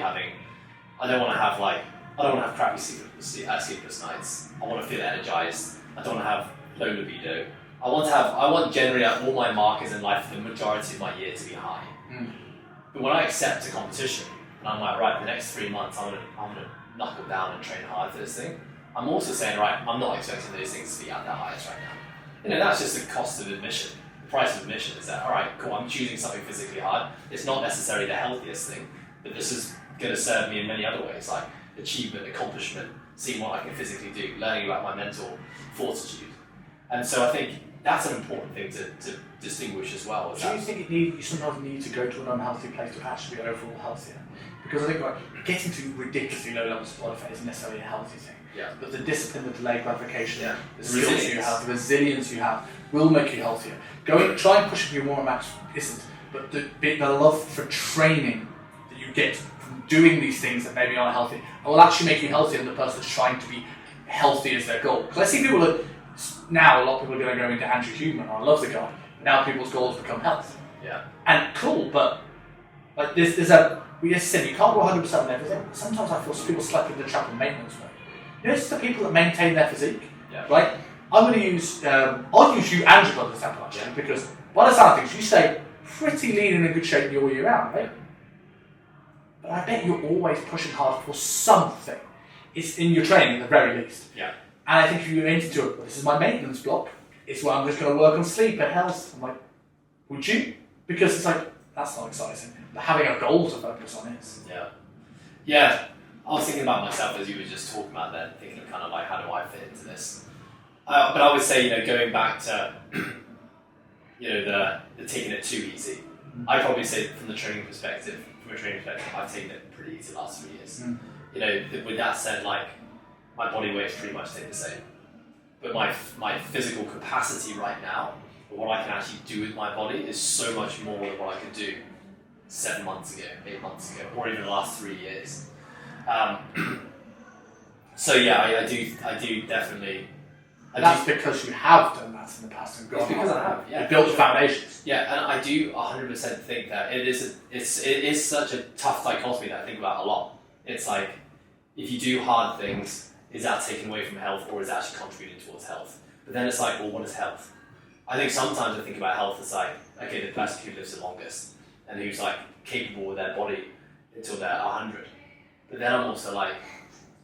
have crappy sleepless nights. I want to feel energized. I don't want to have low libido. I want generally all my markers in life for the majority of my year to be high. But when I accept a competition, and I'm like, right, the next 3 months I'm gonna knuckle down and train hard for this thing, I'm also saying, right, I'm not expecting those things to be at their highest right now. You know, that's just the cost of admission. The price of admission is that, all right, cool, I'm choosing something physically hard. It's not necessarily the healthiest thing, but this is going to serve me in many other ways, like achievement, accomplishment, seeing what I can physically do, learning about my mental fortitude. And so I think that's an important thing to distinguish as well. Do you think you sometimes need to go to an unhealthy place to actually be overall healthier? Because I think getting to ridiculously low levels of body fat isn't necessarily a healthy thing. Yeah. But the discipline, the delayed gratification, the skills resilience you have, the resilience you have, will make you healthier. Try and push it for your more max isn't, but the love for training that you get from doing these things that maybe aren't healthy will actually make you healthier than the person that's trying to be healthy as their goal. Because I see people that now, a lot of people are going to go into Andrew Huberman. I love the guy. Now people's goals become health. Yeah. And cool, but like we just said, you can't go 100% on everything. Sometimes I feel people slip into the trap of maintenance mode. You know, it's the people that maintain their physique, right? I'm going to use, I'll use you and your brother as an example actually, because by the sound of things, you stay pretty lean and in good shape all year round, right? But I bet you're always pushing hard for something. It's in your training at the very least. Yeah. And I think if you enter to it, this is my maintenance block, it's where I'm just going to work on sleep and health. I'm like, would you? Because it's like, that's not exciting. But having a goal to focus on is. Yeah. Yeah. I was thinking about myself as you were just talking about that, thinking of kind of like, how do I fit into this? But I would say, you know, going back to, you know, the taking it too easy. I'd probably say from a training perspective, I've taken it pretty easy the last 3 years. You know, with that said, like, my body weight's pretty much stayed the same. But my physical capacity right now, what I can actually do with my body is so much more than what I could do 7 months ago, 8 months ago, or even the last 3 years. So yeah, I do definitely. That's because you have done that in the past and gone. It's because I have, yeah. You built the foundations. Yeah, and I do 100% think that it is such a tough dichotomy that I think about a lot. It's like, if you do hard things, is that taken away from health or is that actually contributing towards health? But then it's like, well, what is health? I think sometimes I think about health as like, okay, the person who lives the longest and who's like capable with their body until they're 100. But then I'm also like,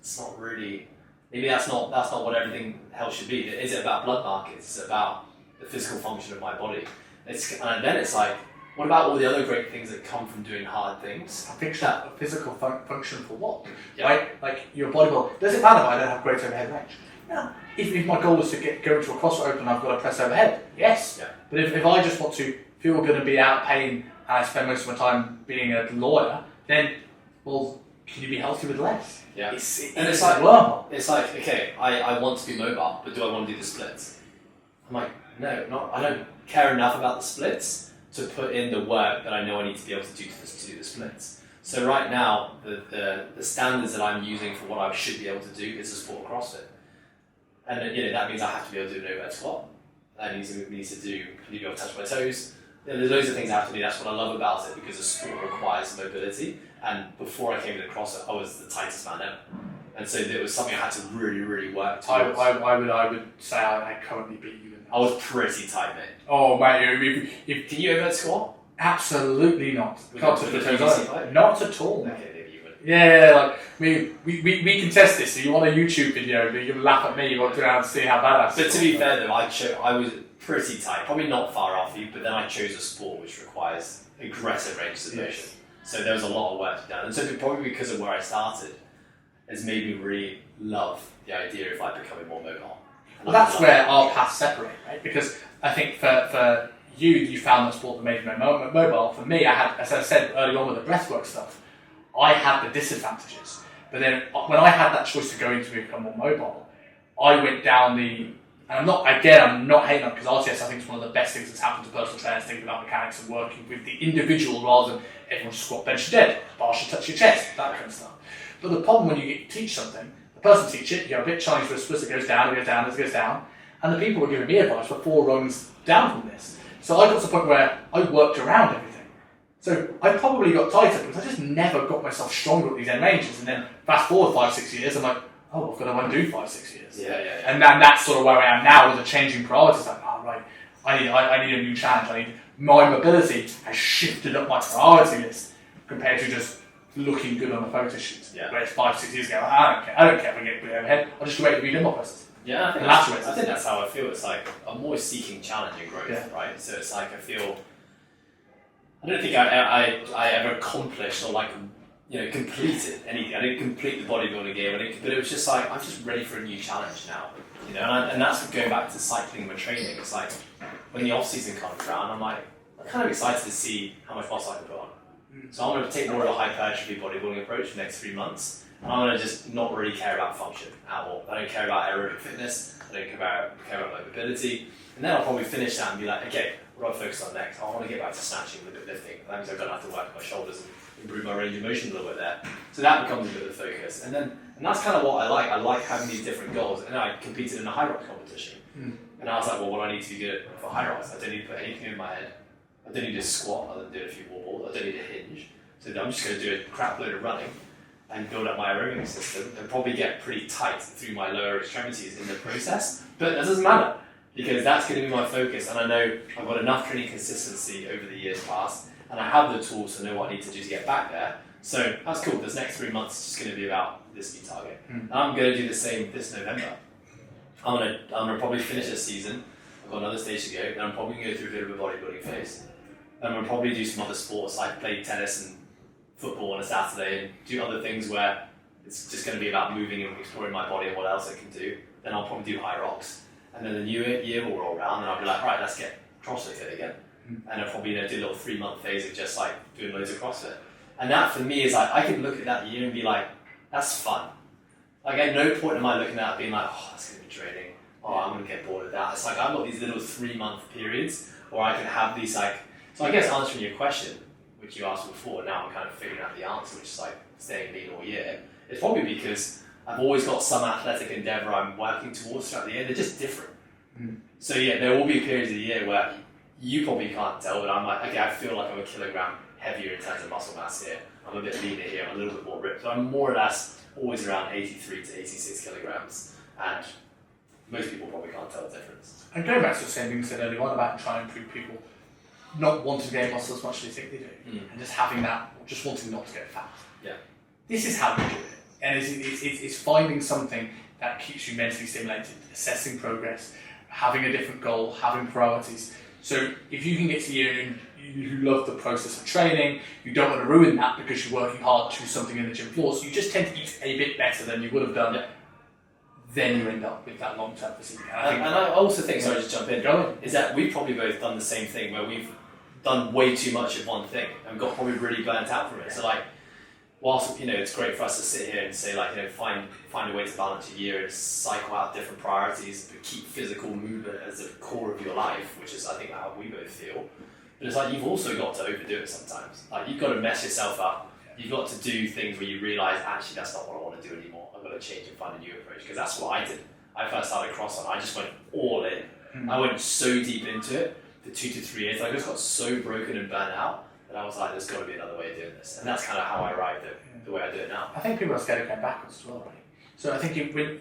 it's not really, maybe that's not what everything health should be. Is it about blood markers? Is it about the physical function of my body? And then it's like, what about all the other great things that come from doing hard things? I think that physical function for what? Yeah. Right? Like your bodybuilder. Does it matter if I don't have great overhead range? No. If my goal is to go into a CrossFit Open, I've got to press overhead. Yes. Yeah. But if I just want to feel good and be out of pain and I spend most of my time being a lawyer, then, well, can you be healthy with less? Yeah. It's like a wormhole. It's like, okay, I want to be mobile, but do I want to do the splits? I'm like, no, I don't care enough about the splits to put in the work that I know I need to be able to do the splits. So right now, the standards that I'm using for what I should be able to do is a sport CrossFit. And that means I have to be able to do an overhead squat. I need to be able to touch my toes. There's loads of things I have to do. That's what I love about it, because the sport requires mobility. And before I came to CrossFit, I was the tightest man ever. And so it was something I had to really, really work towards. I would say I currently beat you in that. I was pretty tight, mate. Oh, mate, Can you overhead squat? Absolutely not. With Not a at PVC pipe? Not at all. Okay, maybe you would. Yeah, like we can test this. So you want a YouTube video, you can laugh at me, you want to go around and see how bad I am. But to be fair though, I was pretty tight, probably not far off you, but then I chose a sport which requires aggressive ranges of motion. Yes. So there was a lot of work to be done. And so probably because of where I started, has made me really love the idea of like becoming more mobile. Well, that's where our paths separate, right? Because I think for you found that sport that made you mobile. For me, I had, as I said early on with the breathwork stuff, I had the disadvantages. But then when I had that choice to go into become more mobile, I went down and I'm not hating on it, because RTS I think is one of the best things that's happened to personal trainers, thinking about mechanics and working with the individual rather than everyone just squat, bench, dead, bar should touch your chest, that kind of stuff. But the problem when you teach something, the person teach it, you have a bit Chinese whispers, it goes down, and the people were giving me advice were 4 rungs down from this. So I got to the point where I worked around everything. So I probably got tighter because I just never got myself stronger at these end ranges. And then fast forward 5-6 years, I'm like, oh, I've got to undo 5-6 years. Yeah. And then that's sort of where I am now with the changing priorities. Like, oh, right, I need a new challenge. My mobility has shifted up my priority list compared to just looking good on a photo shoot. Yeah. Whereas 5-6 years ago, I don't care if I get a bit overhead. I'll just wait to read more process. Yeah, I think that's how I feel. It's like I'm always seeking challenge and growth, right? So it's like I don't think I ever accomplished or completed anything. I didn't complete the bodybuilding game, but it was just like I'm just ready for a new challenge now, and that's going back to cycling and training. It's like when the off season comes around, I'm kind of excited to see how much muscle I can put on. So I'm going to take more of a hypertrophy bodybuilding approach for the next 3 months. And I'm going to just not really care about function at all. I don't care about aerobic fitness. I don't care about my mobility. And then I'll probably finish that and be like, okay, what do I focus on next? I want to get back to snatching with lifting. That means I'm going to have to work my shoulders and improve my range of motion a little bit there. So that becomes a bit of the focus. And that's kind of what I like. I like having these different goals. And then I competed in a high rock competition. And I was like, well, what do I need to be good at for high rocks? I don't need to put anything in my head. I don't need to squat other than do a few wall balls. I don't need to hinge. So I'm just going to do a crap load of running and build up my aerobic system and probably get pretty tight through my lower extremities in the process. But that doesn't matter, because that's going to be my focus. And I know I've got enough training consistency over the years past, and I have the tools to know what I need to do to get back there. So that's cool. This next 3 months is just going to be about this new target. And I'm going to do the same this November. I'm going to probably finish this season. I've got another stage to go, and I'm probably going to go through a bit of a bodybuilding phase. And I'm going to probably do some other sports, like play tennis and football on a Saturday, and do other things where it's just going to be about moving and exploring my body and what else I can do. Then I'll probably do high rocks. And then the new year will roll around, and I'll be like, right, let's get CrossFit fit again. And I'll probably do a little 3-month phase of just like doing loads of CrossFit. And that for me is like, I can look at that year and be like, that's fun. Like at no point am I looking at it being like, oh, that's going to be draining. Oh, I'm going to get bored of that. It's like I've got these little 3-month periods where I can have these like, so I guess answering your question, which you asked before, now I'm kind of figuring out the answer, which is like staying lean all year. It's probably because I've always got some athletic endeavour I'm working towards throughout the year. They're just different. So yeah, there will be periods of the year where you probably can't tell, but I'm like, okay, I feel like I'm a kilogram heavier in terms of muscle mass here. I'm a bit leaner here, I'm a little bit more ripped. So I'm more or less always around 83 to 86 kilograms, and most people probably can't tell the difference. And going back to the same thing you said earlier on about trying to improve people not wanting to gain muscle as much as they think they do, and just having that, just wanting not to get fat. Yeah. This is how you do it, and it's finding something that keeps you mentally stimulated, assessing progress, having a different goal, having priorities. So if you can get to you who love the process of training, you don't want to ruin that because you're working hard to do something in the gym floor, so you just tend to eat a bit better than you would have done, then you end up with that long-term physique. And I also think, sorry to jump in, is that we've probably both done the same thing where we've done way too much of one thing and got probably really burnt out from it. So like, whilst it's great for us to sit here and say like, find a way to balance your year and cycle out different priorities, but keep physical movement as the core of your life, which is I think how we both feel. But it's like you've also got to overdo it sometimes. Like you've got to mess yourself up. You've got to do things where you realise actually that's not what I want to do anymore. I've got to change and find a new approach, because that's what I did. I first started CrossFit. I just went all in. I went so deep into it for 2 to 3 years. I just got so broken and burnt out that I was like, there's got to be another way of doing this. And that's kind of how I arrived at the way I do it now. I think people are scared of going backwards as well, right? So I think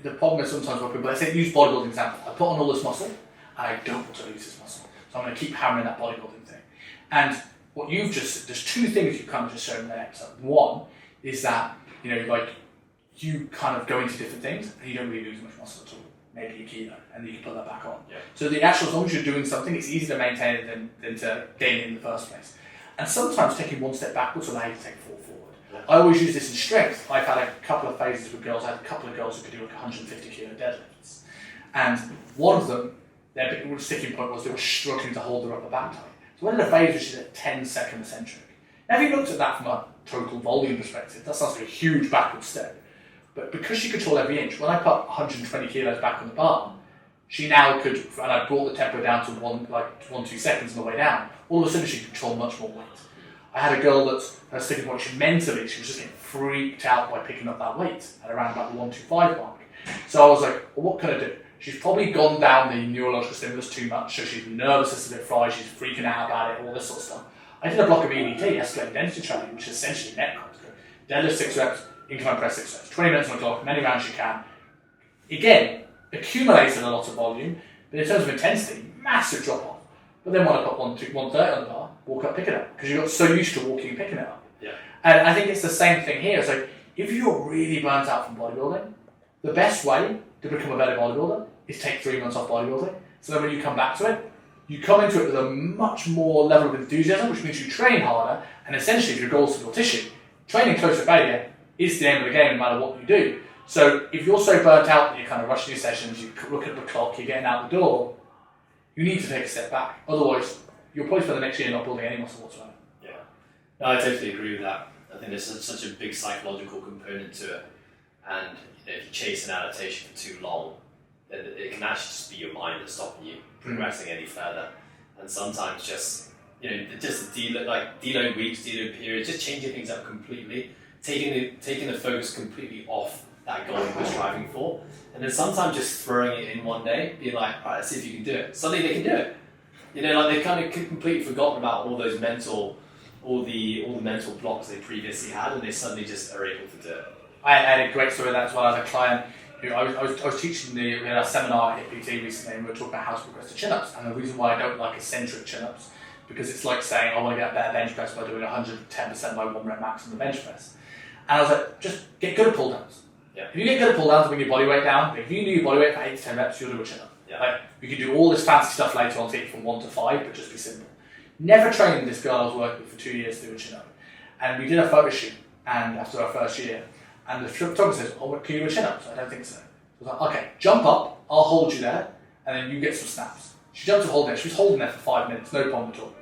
the problem is sometimes when people, let's say, use bodybuilding example. I put on all this muscle, and I don't want to lose this muscle. So I'm going to keep hammering that bodybuilding thing. And what you've just, there's two things you've kind of just shown there. So one is that, you kind of go into different things and you don't really lose much muscle at all. Maybe a kilo, and then you can put that back on. Yeah. So as long as you're doing something, it's easier to maintain it than to gain it in the first place. And sometimes taking one step backwards will allow you to take 4 forward. Yeah. I always use this in strength. I've had a couple of phases with girls. I had a couple of girls who could do like 150 kilo deadlifts. And one of them, their sticking point was they were struggling to hold their upper back tight. So I did a phase which is a 10-second eccentric. Now if you looked at that from a total volume perspective, that sounds like a huge backward step. But because she controlled every inch, when I put 120 kilos back on the bar, she now could, and I brought the tempo down to 1-2 seconds on the way down, all of a sudden she could control much more weight. I had a girl that her sticking point, she was just getting freaked out by picking up that weight at around about the 125 mark. So I was like, well, what can I do? She's probably gone down the neurological stimulus too much, so she's nervous, it's a bit fried, she's freaking out about it, all this sort of stuff. I did a block of EDT, escalated density training, which is essentially net control. Deadlift 6 reps, incline press 6 reps, 20 minutes on the clock, many rounds you can. Again, accumulated a lot of volume, but in terms of intensity, massive drop off. But then when I put 130 on the bar, walk up, pick it up, because you got so used to walking and picking it up. Yeah. And I think it's the same thing here. So if you're really burnt out from bodybuilding, the best way to become a better bodybuilder is take 3 months off bodybuilding. So then when you come back to it, you come into it with a much more level of enthusiasm, which means you train harder, and essentially if your goal is to build tissue, training close to failure is the aim of the game no matter what you do. So if you're so burnt out that you're kind of rushing your sessions, you look at the clock, you're getting out the door, you need to take a step back. Otherwise, you'll probably spend the next year not building any muscle whatsoever. Yeah, no, I totally agree with that. I think there's such a big psychological component to it, and if you chase an adaptation for too long, then it can actually just be your mind that's stopping you progressing any further. And sometimes just deload weeks, deload periods, just changing things up completely, taking the focus completely off that goal you're striving for, and then sometimes just throwing it in one day, being like, all right, let's see if you can do it. Suddenly they can do it. They kind of completely forgotten about all the mental blocks they previously had, and they suddenly just are able to do it. I had a great story of that as well. I had a client who I was teaching we had a seminar at PT recently, and we were talking about how to progress to chin-ups. And the reason why I don't like eccentric chin-ups, because it's like saying I want to get a better bench press by doing 110% by 1 rep max on the bench press. And I was like, just get good at pull downs. Yeah. If you get good at pull downs, bring your body weight down. But if you do your body weight for 8 to 10 reps, you'll do a chin-up. Yeah. We can do all this fancy stuff later on, take it from 1 to 5, but just be simple. Never trained this girl I was working with for 2 years to do a chin-up. And we did a photo shoot, and after our first year, and the photographer says, oh, can you do a chin-up? So I don't think so. I was like, okay, jump up, I'll hold you there, and then you get some snaps. She jumped to hold there, she was holding there for 5 minutes, no problem at all.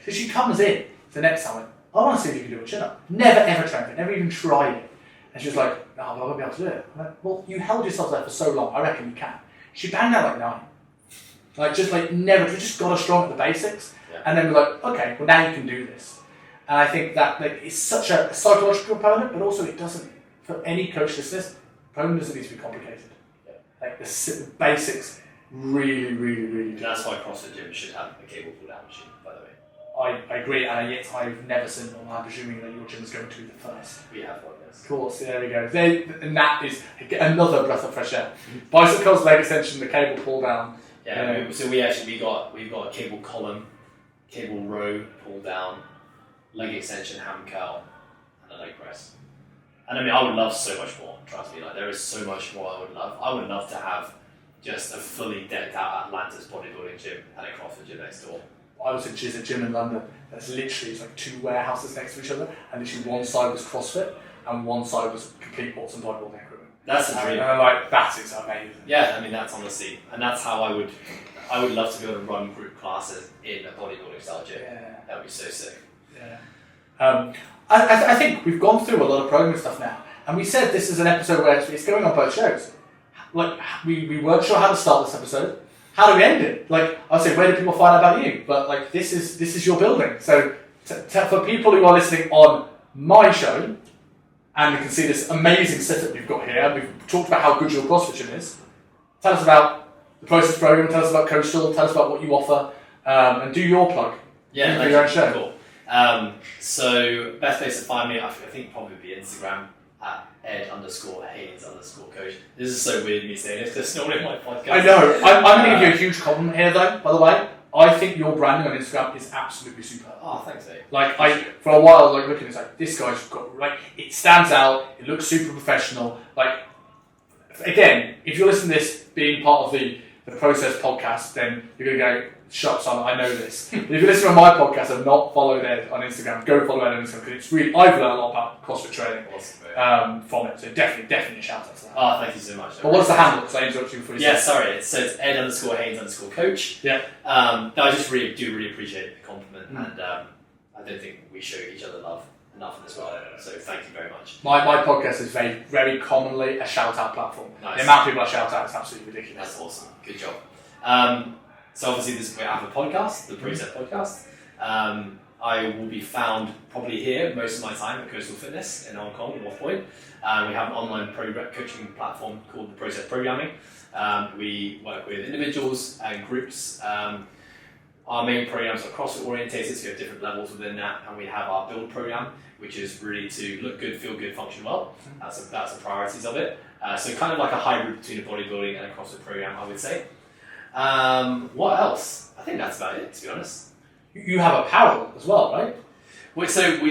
So she comes in the next time, I want to see if you can do a chin-up. Never ever trained it, never even tried it. And she was like, oh, well, I won't be able to do it. I'm like, well, you held yourself there for so long, I reckon you can. She banged out like 9. Never, we just got her strong at the basics, and then we're like, okay, well now you can do this. And I think that it's such a psychological component, but also it doesn't, for any coach listeners, programming doesn't need to be complicated. The basics really, really, really do. And that's why CrossFit gyms should have a cable pull down machine, by the way. I agree, and yet I've never seen one. I'm presuming that your gym is going to be the first. We have one, yes. Of course, there we go. And that is another breath of fresh air. Bicycles, leg extension, the cable pull down. Yeah, so we've got a cable column, cable row pull down, leg extension, ham curl, and a leg press. And I mean, I would love so much more. Trust me, like there is so much more I would love. I would love to have just a fully decked out Atlantis bodybuilding gym and a CrossFit gym next door. I was at a gym in London that's literally it's like two warehouses next to each other, and literally one side was CrossFit and one side was complete awesome bodybuilding equipment. That's a dream. And I'm like, that is amazing. Yeah, I mean that's honestly, and that's how I would love to be able to run group classes in a bodybuilding style gym. Yeah. That would be so sick. Yeah. I think we've gone through a lot of programming stuff now, and we said this is an episode where it's going on both shows. Like we weren't sure how to start this episode. How do we end it? Like I say, where do people find out about you? But like this is your building. So for people who are listening on my show, and you can see this amazing setup we've got here, we've talked about how good your CrossFit gym is. Tell us about the process program. Tell us about Coastal. Tell us about what you offer, and do your plug. Yeah, your own show. Cool. So best place to find me, I think probably be Instagram at Ed_Haynes_coach. This is so weird me saying this because it's not in my podcast. I know. I'm going to give you a huge compliment here, though. By the way, I think your branding on Instagram is absolutely superb. Oh, thanks, mate. Like for a while, like looking, it's like this guy's got like it stands out. It looks super professional. Like again, if you're listening to this being part of the Process podcast, then you're going to go, shut son, I know this. If you listen to my podcast and not followed Ed on Instagram, go follow Ed on Instagram because it's really, I've learned a lot about CrossFit training from it. So definitely a shout out to that. Oh, thank you so much. But what's the handle? Because I interrupted you before you said. Sorry. It's Ed_Haynes_coach. Yeah. No, I just do really appreciate the compliment, and I don't think we show each other love enough in this world. So thank you very much. My podcast is very, very commonly a shout out platform. Nice. The amount of people I shout out is absolutely ridiculous. That's awesome. Good job. So obviously we have a podcast, the Process podcast. I will be found probably here most of my time at Coastal Fitness in Hong Kong, North Point. We have an online coaching platform called the Process Programming. We work with individuals and groups. Our main programs are CrossFit orientated, so we have different levels within that, and we have our build program, which is really to look good, feel good, function well. That's the priorities of it. So kind of like a hybrid between a bodybuilding and a CrossFit program, I would say. What else? I think that's about it, to be honest. You have apparel as well, right? So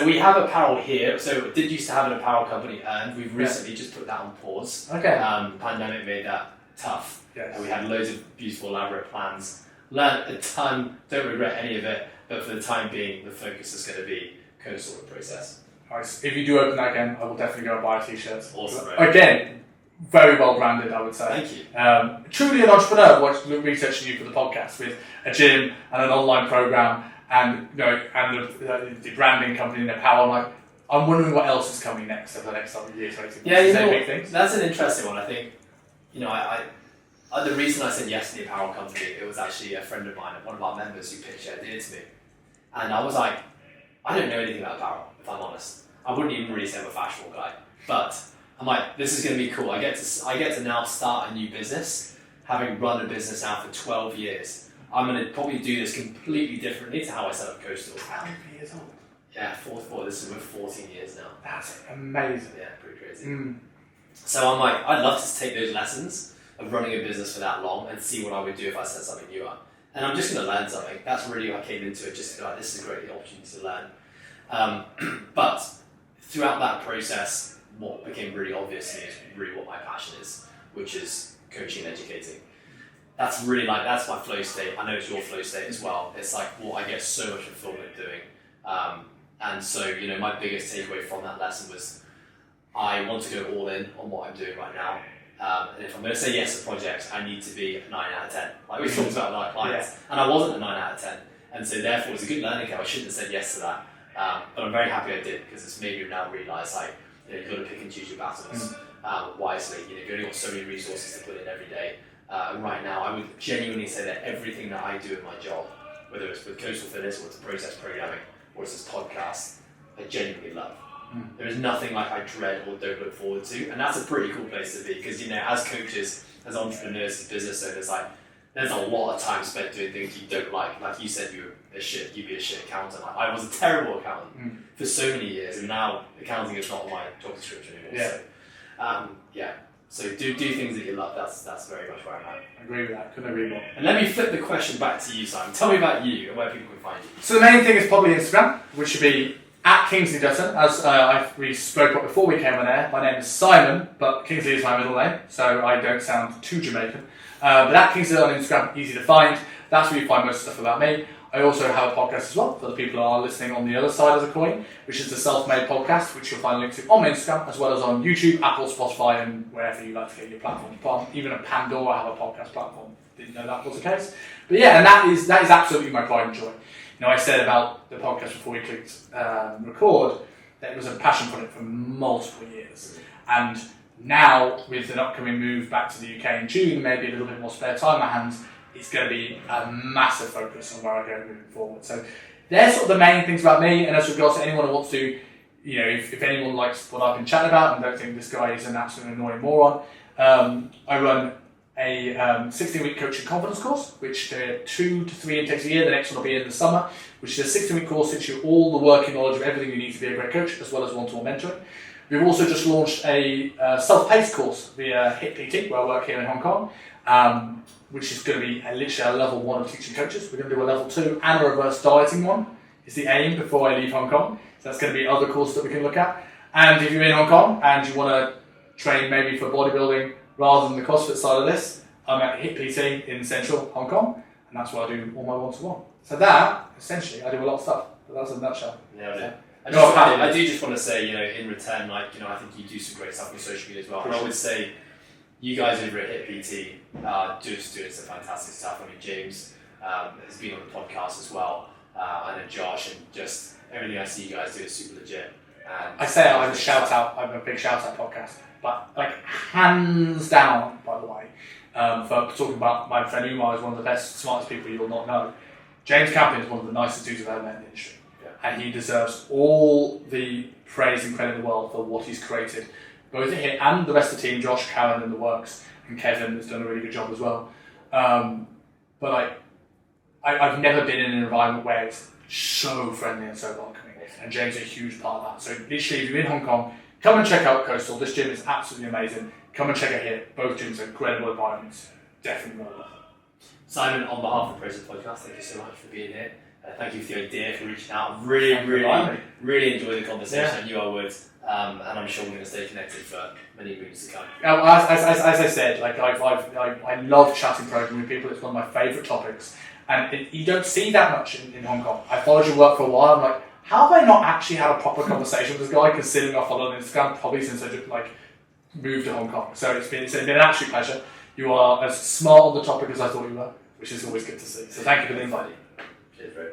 we have apparel here. So we did used to have an apparel company, and we've recently just put that on pause. Okay. The pandemic made that tough. Yes. And we had loads of beautiful, elaborate plans. Learned a ton. Don't regret any of it. But for the time being, the focus is going to be Coastal and Process. Nice. If you do open that again, I will definitely go and buy a t-shirt. Awesome. Right? Again, very well branded, I would say. Thank you. Truly an entrepreneur, researching you for the podcast with a gym and an online program and the branding company and the power. I'm wondering what else is coming next over the next couple of years. Yeah, big things. That's an interesting one. I think, the reason I said yes to the apparel company, it was actually a friend of mine, one of our members who pitched the idea to me. And I was like, I don't know anything about apparel, if I'm honest. I wouldn't even really say I'm a fashionable guy. But I'm like, this is going to be cool. I get to now start a new business, having run a business now for 12 years. I'm going to probably do this completely differently to how I set up Coastal. How many years old? Yeah, we're 14 years now. That's amazing. Yeah, pretty crazy. So I'm like, I'd love to take those lessons of running a business for that long and see what I would do if I set something new up. And I'm just going to learn something. That's really why I came into it, just to be like, this is a great opportunity to learn. But throughout that process, what became really obvious to me is really what my passion is, which is coaching and educating. That's really that's my flow state. I know it's your flow state as well. It's like what I get so much fulfillment doing. And so, my biggest takeaway from that lesson was I want to go all in on what I'm doing right now. And if I'm going to say yes to projects, I need to be a 9 out of 10. Like we talked about with our clients. Yeah. And I wasn't a 9 out of 10. And so therefore it was a good learning curve. I shouldn't have said yes to that. But I'm very happy I did, because it's made me now realise you've got to pick and choose your battles wisely. You've only got so many resources to put in every day. And right now, I would genuinely say that everything that I do in my job, whether it's with Coastal Fitness or it's process programming or it's this podcast, I genuinely love. There is nothing I dread or don't look forward to, and that's a pretty cool place to be, because as coaches, as entrepreneurs, as business owners, there's a lot of time spent doing things you don't like. Like you said, you'd be a shit accountant. Like, I was a terrible accountant for so many years, and now accounting is not on my job description anymore. Yeah. So, So do things that you love. That's very much where I'm at. I agree with that. Couldn't agree more. And let me flip the question back to you, Simon. Tell me about you and where people can find you. So the main thing is probably Instagram, which should be at Kingsley Dutton. As we spoke about before we came on air, my name is Simon, but Kingsley is my middle name, so I don't sound too Jamaican. But at Kingsley on Instagram, easy to find. That's where you find most stuff about me. I also have a podcast as well for the people who are listening on the other side of the coin, which is the Self-Made Podcast, which you'll find links to on my Instagram, as well as on YouTube, Apple, Spotify, and wherever you like to get your platforms from. Even at Pandora, I have a podcast platform. Didn't know that was the case. But yeah, and that is absolutely my pride and joy. You know, I said about the podcast before we clicked record that it was a passion project for multiple years. And now, with an upcoming move back to the UK in June, maybe a little bit more spare time on my hands, it's going to be a massive focus on where I go moving forward. So they're sort of the main things about me. And as regards to anyone who wants to, you know, if anyone likes what I've been chatting about and don't think this guy is an absolute annoying moron, I run a 16-week coaching confidence course, which there are 2 to 3 intakes a year. The next one will be in the summer, which is a 16-week course that teaches you all the working knowledge of everything you need to be a great coach, as well as one-to-one mentoring. We've also just launched a self-paced course via HIT PT, where I work here in Hong Kong, which is going to be literally a level 1 of teaching coaches. We're going to do a level 2 and a reverse dieting one, is the aim before I leave Hong Kong. So that's going to be other courses that we can look at. And if you're in Hong Kong and you want to train maybe for bodybuilding rather than the CrossFit side of this, I'm at HIT PT in central Hong Kong, and that's where I do all my one-to-one. So that, essentially, I do a lot of stuff. But that's in a nutshell. Yeah, I do just want to say, you know, in return, like, you know, I think you do some great stuff on social media as well. And I would say, you guys over at HIT PT are just doing some fantastic stuff. I mean, James has been on the podcast as well. I know Josh, and just everything I see you guys do is super legit. And I say I'm a big shout out podcast, but like hands down, by the way, for talking about my friend Umar is one of the best, smartest people you'll not know. James Campion is one of the nicest dudes I've ever met in the industry. And he deserves all the praise and credit in the world for what he's created, both at HIT and the rest of the team, Josh, Karen and the works, and Kevin has done a really good job as well. But I've never been in an environment where it's so friendly and so welcoming, and James is a huge part of that. So literally, if you're in Hong Kong, come and check out Coastal. This gym is absolutely amazing. Come and check out HIT. Both gyms are incredible environments. Definitely more. Simon, on behalf of the Praise Podcast, thank you so much for being here. Thank you for the idea, for reaching out. Really enjoyed the conversation. I knew I would, and I'm sure we're going to stay connected for many moons to come. As I said, like I love chatting programming with people. It's one of my favourite topics, and you don't see that much in Hong Kong. I followed your work for a while. I'm like, how have I not actually had a proper conversation with this guy? Considering I followed on Instagram probably since I just moved to Hong Kong. So it's been an absolute pleasure. You are as smart on the topic as I thought you were, which is always good to see. So thank you for the invite. Cheers, bro.